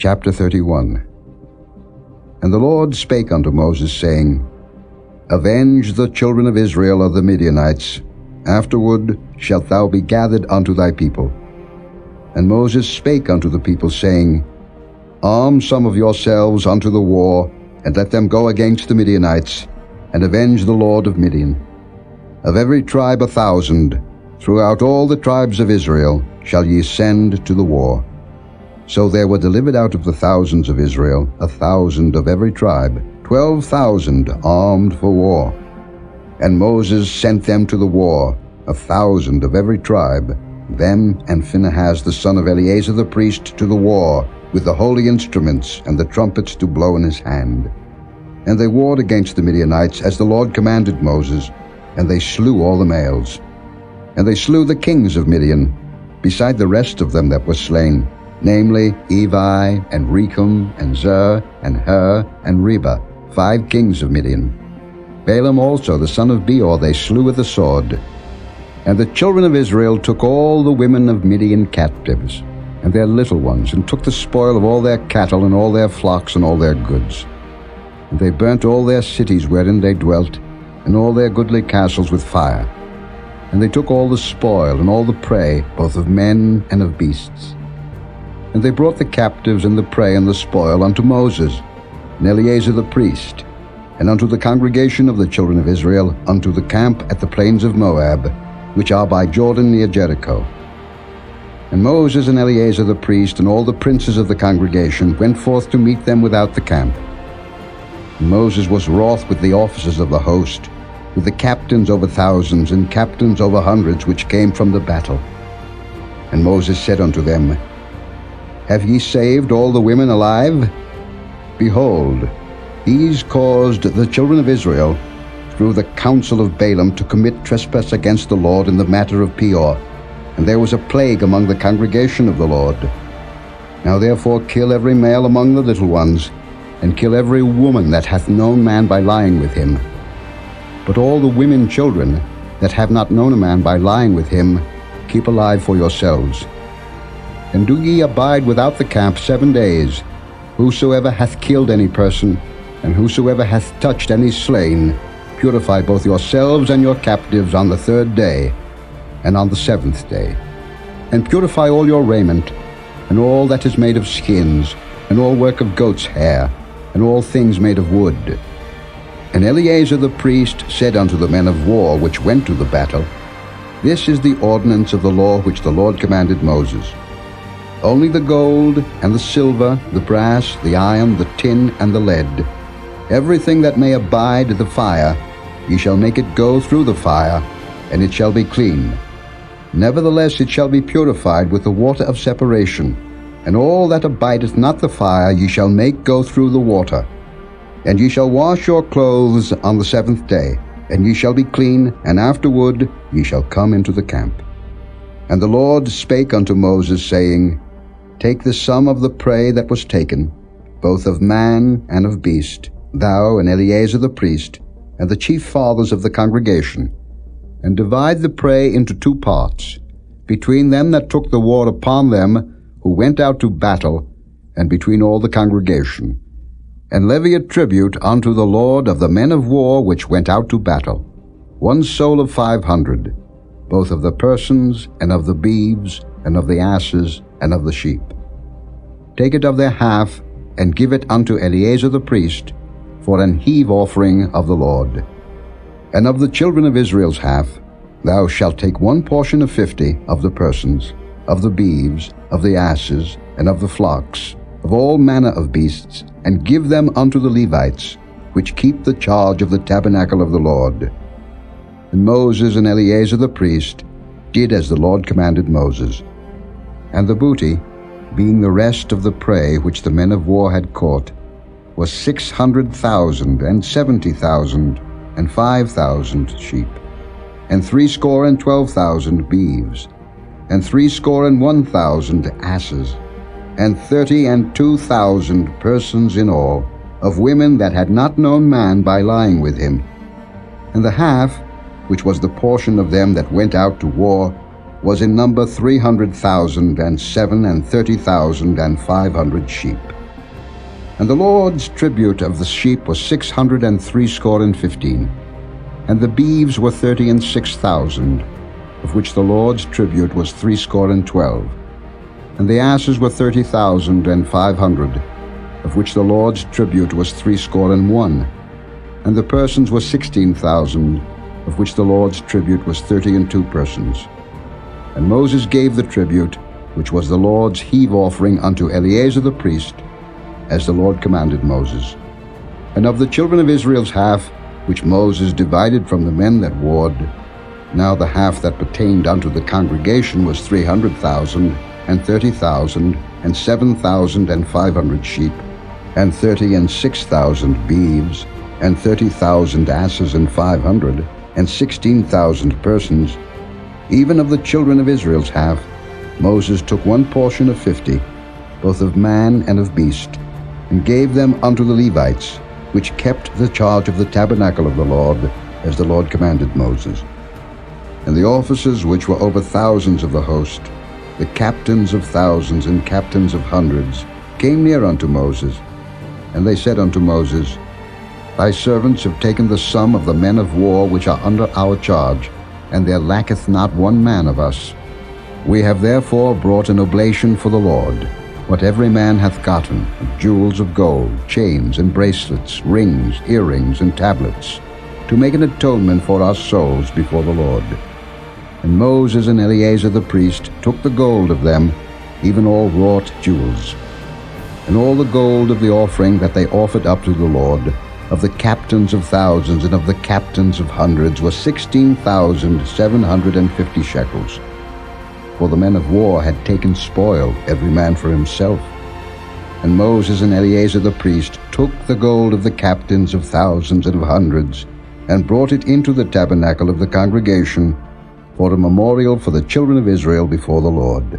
Chapter 31. And the Lord spake unto Moses, saying, Avenge the children of Israel of the Midianites. Afterward shalt thou be gathered unto thy people. And Moses spake unto the people, saying, Arm some of yourselves unto the war, and let them go against the Midianites, and avenge the Lord of Midian. Of every tribe 1,000, throughout all the tribes of Israel, shall ye send to the war. So there were delivered out of the thousands of Israel 1,000 of every tribe, 12,000 armed for war. And Moses sent them to the war, 1,000 of every tribe, them and Phinehas the son of Eleazar the priest to the war, with the holy instruments and the trumpets to blow in his hand. And they warred against the Midianites as the Lord commanded Moses, and they slew all the males. And they slew the kings of Midian, beside the rest of them that were slain, namely Evi, and Rechem, and Zur, and Hur, and Reba, 5 kings of Midian. Balaam also the son of Beor they slew with the sword. And the children of Israel took all the women of Midian captives, and their little ones, and took the spoil of all their cattle, and all their flocks, and all their goods. And they burnt all their cities wherein they dwelt, and all their goodly castles with fire. And they took all the spoil, and all the prey, both of men and of beasts. And they brought the captives and the prey and the spoil unto Moses, and Eleazar the priest, and unto the congregation of the children of Israel, unto the camp at the plains of Moab, which are by Jordan near Jericho. And Moses and Eleazar the priest and all the princes of the congregation went forth to meet them without the camp. And Moses was wroth with the officers of the host, with the captains over thousands and captains over hundreds which came from the battle. And Moses said unto them, Have ye saved all the women alive? Behold, these caused the children of Israel, through the counsel of Balaam, to commit trespass against the Lord in the matter of Peor, and there was a plague among the congregation of the Lord. Now therefore kill every male among the little ones, and kill every woman that hath known man by lying with him. But all the women children that have not known a man by lying with him, keep alive for yourselves. And do ye abide without the camp 7 days. Whosoever hath killed any person, and whosoever hath touched any slain, purify both yourselves and your captives on the 3rd day, and on the 7th day. And purify all your raiment, and all that is made of skins, and all work of goat's hair, and all things made of wood. And Eleazar the priest said unto the men of war which went to the battle, This is the ordinance of the law which the Lord commanded Moses. Only the gold, and the silver, the brass, the iron, the tin, and the lead, everything that may abide the fire, ye shall make it go through the fire, and it shall be clean. Nevertheless it shall be purified with the water of separation, and all that abideth not the fire ye shall make go through the water. And ye shall wash your clothes on the 7th day, and ye shall be clean, and afterward ye shall come into the camp. And the Lord spake unto Moses, saying, Take the sum of the prey that was taken, both of man and of beast, thou and Eleazar the priest, and the chief fathers of the congregation, and divide the prey into 2 parts, between them that took the war upon them who went out to battle, and between all the congregation. And levy a tribute unto the Lord of the men of war which went out to battle, 1 soul of 500, both of the persons, and of the beeves, and of the asses, and of the sheep. Take it of their half, and give it unto Eleazar the priest, for an heave offering of the Lord. And of the children of Israel's half, thou shalt take 1 portion of 50 of the persons, of the beeves, of the asses, and of the flocks, of all manner of beasts, and give them unto the Levites, which keep the charge of the tabernacle of the Lord. And Moses and Eleazar the priest did as the Lord commanded Moses. And the booty, being the rest of the prey which the men of war had caught, was 600,000 and 70,000 and 5,000 sheep, and threescore and 12,000 beeves, and 1,000 asses, and 32,000 persons in all, of women that had not known man by lying with him. And the half, which was the portion of them that went out to war, was in number 300,000 and 37,500 sheep. And the Lord's tribute of the sheep was 660, and the beeves were 36,000, of which the Lord's tribute was 312. And the asses were 30,500, of which the Lord's tribute was 301. And the persons were 16,000, of which the Lord's tribute was 32 persons. And Moses gave the tribute, which was the Lord's heave offering, unto Eleazar the priest, as the Lord commanded Moses. And of the children of Israel's half, which Moses divided from the men that warred, now the half that pertained unto the congregation was 300,000, and 30,000, and 7,500 sheep, and 36,000 beeves, and 30,000 asses, and 500, and 16,000 persons. Even of the children of Israel's half, Moses took one portion of 50, both of man and of beast, and gave them unto the Levites, which kept the charge of the tabernacle of the Lord, as the Lord commanded Moses. And the officers which were over thousands of the host, the captains of thousands and captains of hundreds, came near unto Moses. And they said unto Moses, Thy servants have taken the sum of the men of war which are under our charge, and there lacketh not one man of us. We have therefore brought an oblation for the Lord, what every man hath gotten, of jewels of gold, chains and bracelets, rings, earrings, and tablets, to make an atonement for our souls before the Lord. And Moses and Eleazar the priest took the gold of them, even all wrought jewels. And all the gold of the offering that they offered up to the Lord, of the captains of thousands and of the captains of hundreds, was 16,750 shekels. For the men of war had taken spoil, every man for himself. And Moses and Eleazar the priest took the gold of the captains of thousands and of hundreds, and brought it into the tabernacle of the congregation, for a memorial for the children of Israel before the Lord.